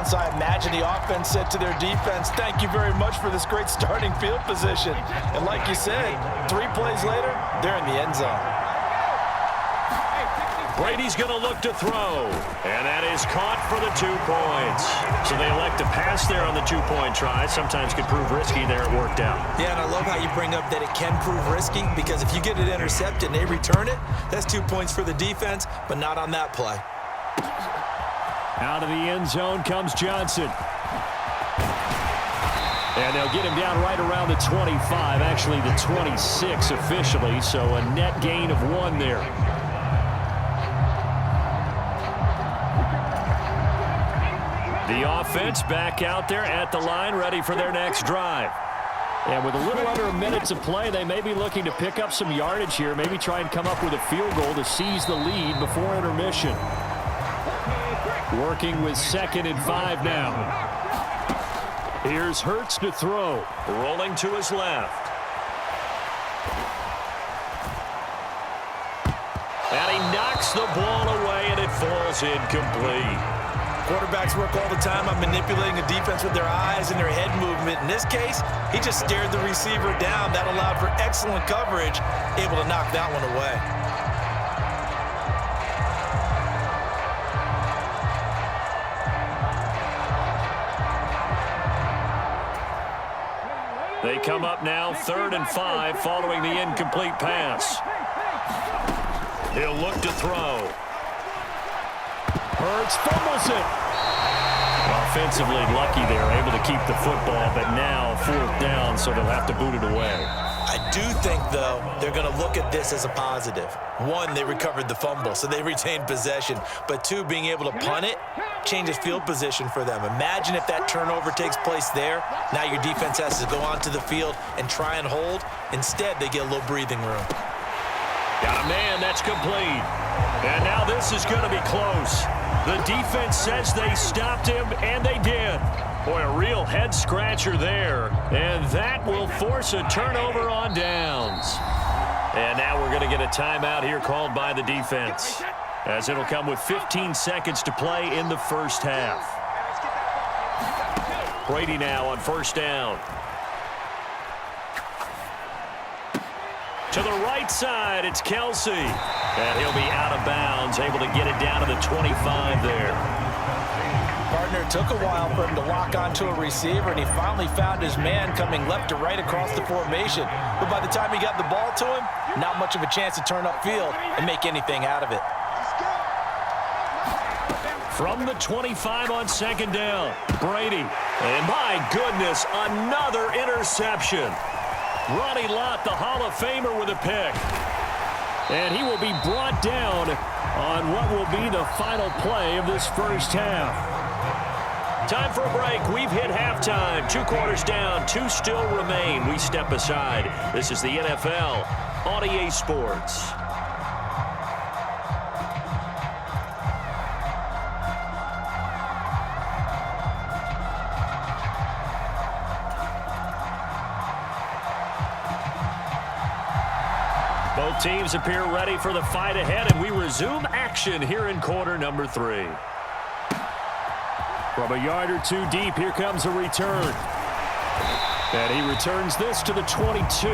So I imagine the offense said to their defense, thank you very much for this great starting field position. And like you said, 3 plays later, they're in the end zone. Brady's going to look to throw, and that is caught for the 2 points. So they elect to pass there on the 2-point try. Sometimes could prove risky there. It worked out. Yeah, and I love how you bring up that it can prove risky, because if you get it intercepted and they return it, that's 2 points for the defense, but not on that play. Out of the end zone comes Johnson. And they'll get him down right around the 25, actually the 26 officially, so a net gain of 1 there. The offense back out there at the line, ready for their next drive. And with a little under a minute to play, they may be looking to pick up some yardage here, maybe try and come up with a field goal to seize the lead before intermission. Working with 2nd and 5 now. Here's Hurts to throw, rolling to his left. And he knocks the ball away, and it falls incomplete. Quarterbacks work all the time on manipulating a defense with their eyes and their head movement. In this case, he just stared the receiver down. That allowed for excellent coverage, able to knock that one away. They come up now 3rd and 5 following the incomplete pass. He'll look to throw. Hurts fumbles it. Offensively lucky there, able to keep the football, but now 4th down, so they'll have to boot it away. I do think, though, they're going to look at this as a positive. 1, they recovered the fumble, so they retained possession. But 2, being able to punt it changes field position for them. Imagine if that turnover takes place there. Now your defense has to go onto the field and try and hold. Instead, they get a little breathing room. Got a man, that's complete. And now this is going to be close. The defense says they stopped him, and they did. Boy, a real head-scratcher there. And that will force a turnover on downs. And now we're going to get a timeout here called by the defense, as it'll come with 15 seconds to play in the first half. Brady now on 1st down. To the right side, it's Kelsey. And he'll be out of bounds, able to get it down to the 25 there. Partner, it took a while for him to lock onto a receiver, and he finally found his man coming left to right across the formation. But by the time he got the ball to him, not much of a chance to turn upfield and make anything out of it. From the 25 on 2nd down, Brady. And my goodness, another interception. Ronnie Lott, the Hall of Famer, with a pick. And he will be brought down on what will be the final play of this first half. Time for a break. We've hit halftime. 2 quarters down, 2 still remain. We step aside. This is the NFL on EA Sports. Both teams appear ready for the fight ahead, and we resume action here in quarter number 3. From a yard or 2 deep, here comes a return. And he returns this to the 22.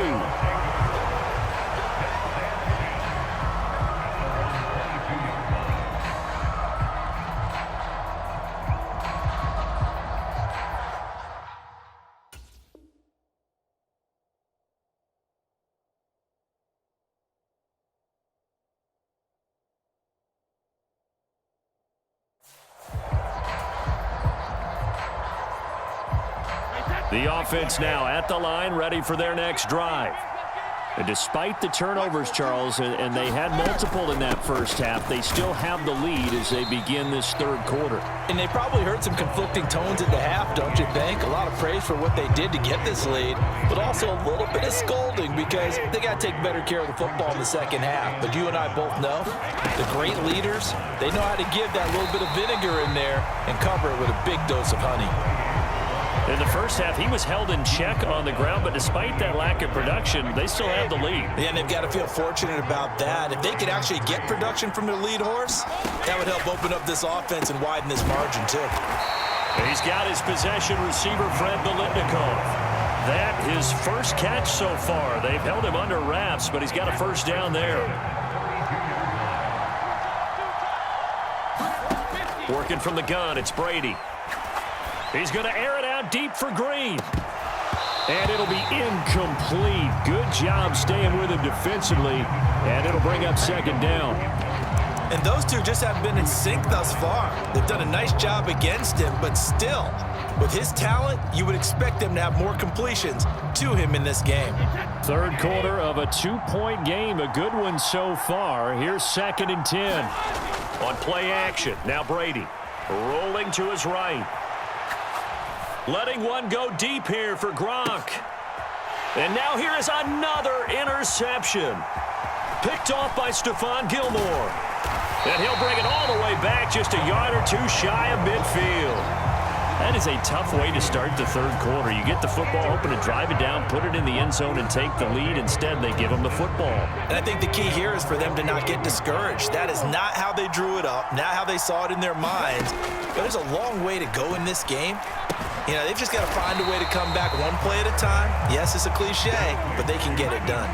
The offense now at the line, ready for their next drive. And despite the turnovers, Charles, and they had multiple in that first half, they still have the lead as they begin this 3rd quarter. And they probably heard some conflicting tones at the half, don't you think? A lot of praise for what they did to get this lead, but also a little bit of scolding because they got to take better care of the football in the second half. But you and I both know the great leaders, they know how to give that little bit of vinegar in there and cover it with a big dose of honey. In the first half, he was held in check on the ground, but despite that lack of production, they still have the lead. Yeah, and they've got to feel fortunate about that. If they could actually get production from their lead horse, that would help open up this offense and widen this margin, too. He's got his possession receiver, Fred Biletnikoff. That his first catch so far. They've held him under wraps, but he's got a first down there. Working from the gun, it's Brady. He's going to air it out deep for Green. And it'll be incomplete. Good job staying with him defensively, and it'll bring up second down. And those two just haven't been in sync thus far. They've done a nice job against him, but still, with his talent, you would expect them to have more completions to him in this game. Third quarter of a two-point game, a good one so far. Here's 2nd and 10. On play action, now Brady rolling to his right. Letting one go deep here for Gronk. And now here is another interception. Picked off by Stephon Gilmore. And he'll bring it all the way back just a yard or two shy of midfield. That is a tough way to start the third quarter. You get the football open and drive it down, put it in the end zone, and take the lead. Instead, they give them the football. And I think the key here is for them to not get discouraged. That is not how they drew it up, not how they saw it in their minds. But there's a long way to go in this game. You know, they've just got to find a way to come back one play at a time. Yes, it's a cliche, but they can get it done.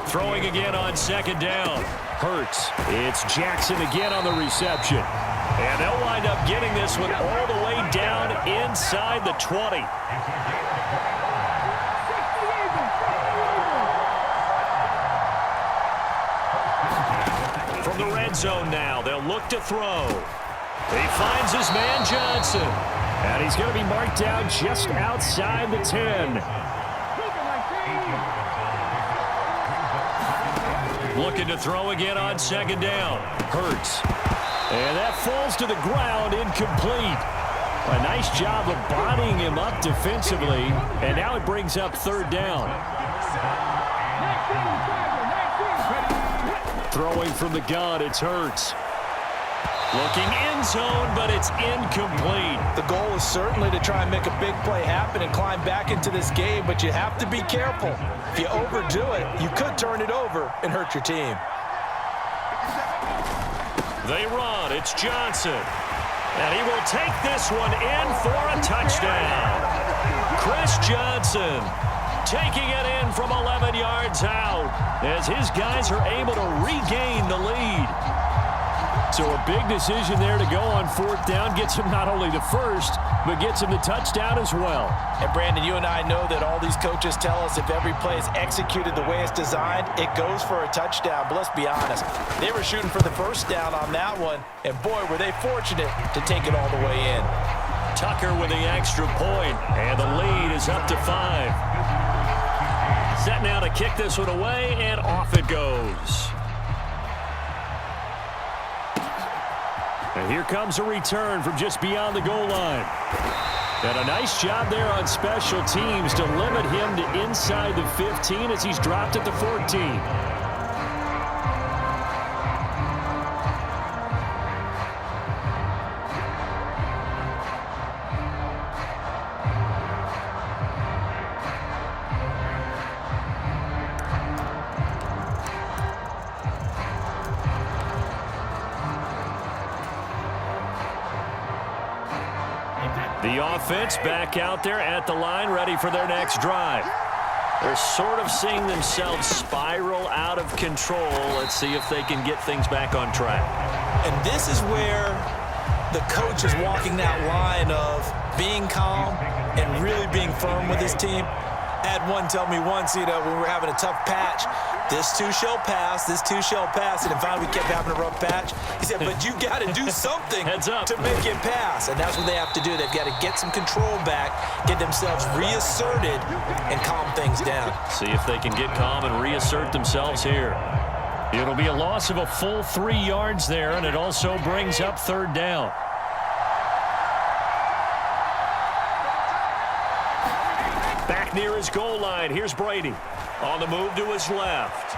Throwing again on 2nd down. Hurts. It's Jackson again on the reception. And they'll wind up getting this one all the way down inside the 20. From the red zone now, they'll look to throw. He finds his man Johnson. And he's going to be marked down just outside the 10. Looking to throw again on 2nd down. Hurts. And that falls to the ground, incomplete. A nice job of bodying him up defensively. And now it brings up 3rd down. Throwing from the gun, it's Hurts. Looking end zone, but it's incomplete. The goal is certainly to try and make a big play happen and climb back into this game, but you have to be careful. If you overdo it, you could turn it over and hurt your team. They run. It's Johnson. And he will take this one in for a touchdown. Chris Johnson taking it in from 11 yards out as his guys are able to regain the lead. So a big decision there to go on 4th down. Gets him not only the first, but gets him the touchdown as well. And Brandon, you and I know that all these coaches tell us if every play is executed the way it's designed, it goes for a touchdown. But let's be honest, they were shooting for the first down on that one, and boy, were they fortunate to take it all the way in. Tucker with the extra point, and the lead is up to 5. Set now to kick this one away, and off it goes. And here comes a return from just beyond the goal line. And a nice job there on special teams to limit him to inside the 15 as he's dropped at the 14. The offense back out there at the line, ready for their next drive. They're sort of seeing themselves spiral out of control. Let's see if they can get things back on track. And this is where the coach is walking that line of being calm and really being firm with his team. I had one tell me once, when we were having a tough patch, this too shall pass, this too shall pass, and then finally we kept having a rough patch. He said, but you got to do something to make it pass, and that's what they have to do. They've got to get some control back, get themselves reasserted, and calm things down. See if they can get calm and reassert themselves here. It'll be a loss of a full 3 yards there, and it also brings up 3rd down. Back near his goal line, here's Brady. On the move to his left.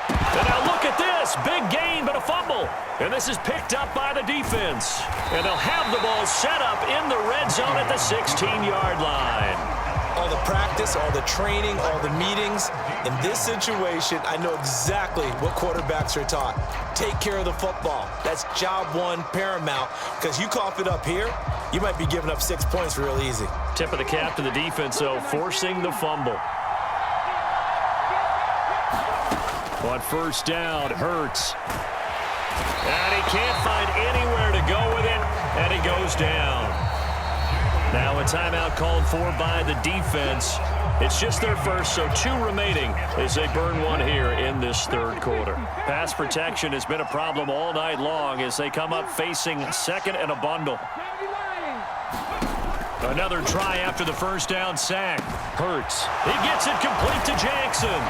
And now look at this. Big gain, but a fumble. And this is picked up by the defense. And they'll have the ball set up in the red zone at the 16-yard line. all the practice, all the training, all the meetings. In this situation, I know exactly what quarterbacks are taught. Take care of the football. That's job one, paramount, because you cough it up here, you might be giving up 6 points real easy. Tip of the cap to the defense, though, forcing the fumble. On first down, Hurts. And he can't find anywhere to go with it, and he goes down. Now a timeout called for by the defense. It's just their first, so 2 remaining as they burn one here in this third quarter. Pass protection has been a problem all night long as they come up facing second and a bundle. Another try after the first down sack. Hurts. He gets it complete to Jackson.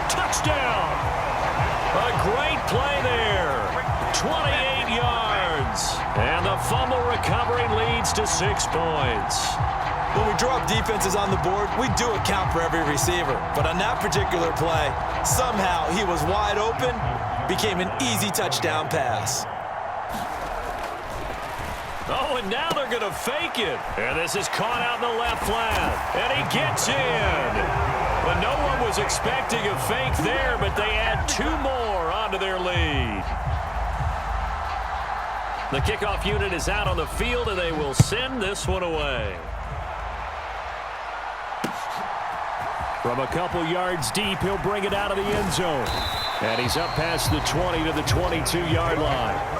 Touchdown. A great play there. 28 yards. And the fumble recovery leads to 6 points. When we drop defenses on the board, we do account for every receiver. But on that particular play, somehow he was wide open, became an easy touchdown pass. Oh, and now they're going to fake it. And this is caught out in the left flat. And he gets in. But no one was expecting a fake there, but they add 2 more onto their lead. The kickoff unit is out on the field, and they will send this one away. From a couple yards deep, he'll bring it out of the end zone. And he's up past the 20 to the 22-yard line.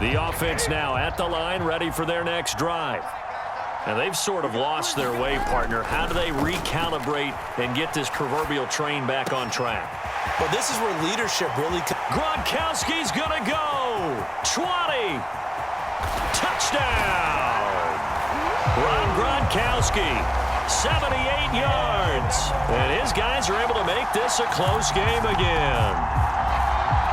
The offense now at the line, ready for their next drive. And they've sort of lost their way, partner. How do they recalibrate and get this proverbial train back on track? Well, this is where leadership really... Gronkowski's going to go. 20. Touchdown. Rob Gronkowski, 78 yards. And his guys are able to make this a close game again.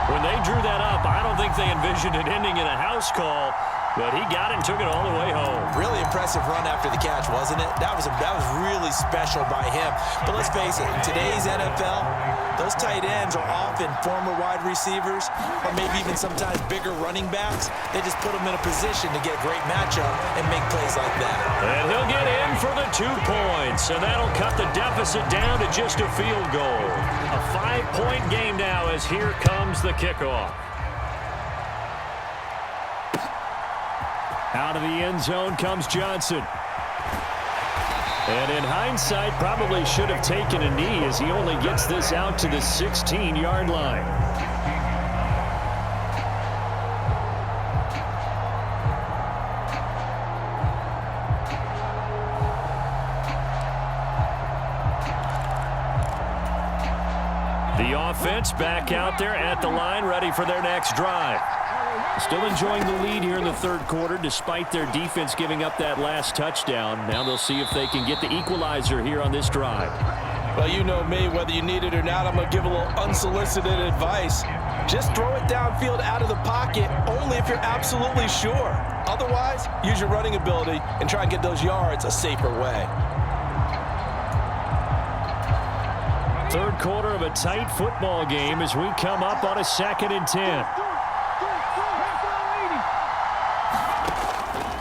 When they drew that up, I don't think they envisioned it ending in a house call, but he got it and took it all the way home. Really impressive run after the catch, wasn't it? That was really special by him. But let's face it, in today's NFL, those tight ends are often former wide receivers or maybe even sometimes bigger running backs. They just put them in a position to get a great matchup and make plays like that. And he'll get in for the 2 points, and that'll cut the deficit down to just a field goal. A 5-point game now as here comes the kickoff. Out of the end zone comes Johnson. And in hindsight, probably should have taken a knee as he only gets this out to the 16-yard line. The offense back out there at the line, ready for their next drive. Still enjoying the lead here in the third quarter, despite their defense giving up that last touchdown. Now they'll see if they can get the equalizer here on this drive. Well, you know me, whether you need it or not, I'm going to give a little unsolicited advice. Just throw it downfield out of the pocket, only if you're absolutely sure. Otherwise, use your running ability and try and get those yards a safer way. Third quarter of a tight football game as we come up on a 2nd and 10.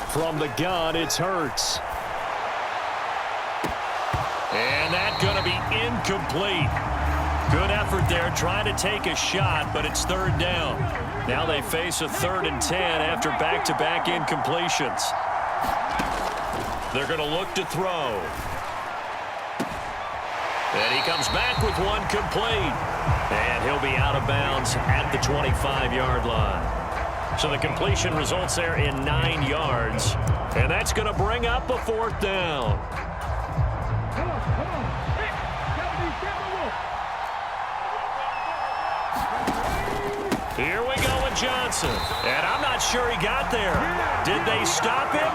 From the gun, it's Hurts. And that's going to be incomplete. Good effort there, trying to take a shot, but it's 3rd down. Now they face a 3rd and 10 after back-to-back incompletions. They're going to look to throw. And he comes back with one complete. And he'll be out of bounds at the 25-yard line. So the completion results there in 9 yards. And that's going to bring up a 4th down. Here we go with Johnson. And I'm not sure he got there. Did they stop him?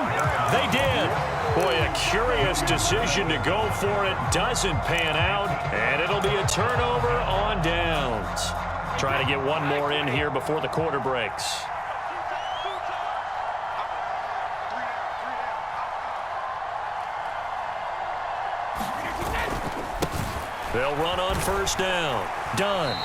They did. Boy, a curious decision to go for it. Doesn't pan out. And it'll be a turnover on downs. Try to get one more in here before the quarter breaks. They'll run on first down. Done.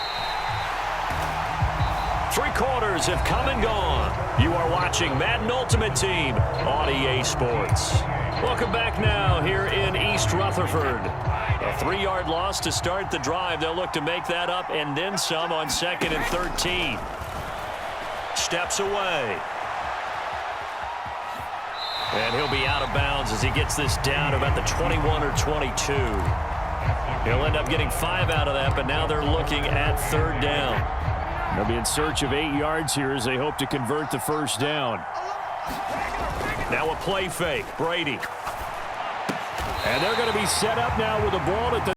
3 quarters have come and gone. You are watching Madden Ultimate Team on EA Sports. Welcome back now here in East Rutherford. A 3-yard loss to start the drive. They'll look to make that up and then some on 2nd and 13. Steps away. And he'll be out of bounds as he gets this down to about the 21 or 22. He'll end up getting 5 out of that, but now they're looking at 3rd down. They'll be in search of 8 yards here as they hope to convert the first down. Now a play fake. Brady. And they're going to be set up now with the ball at the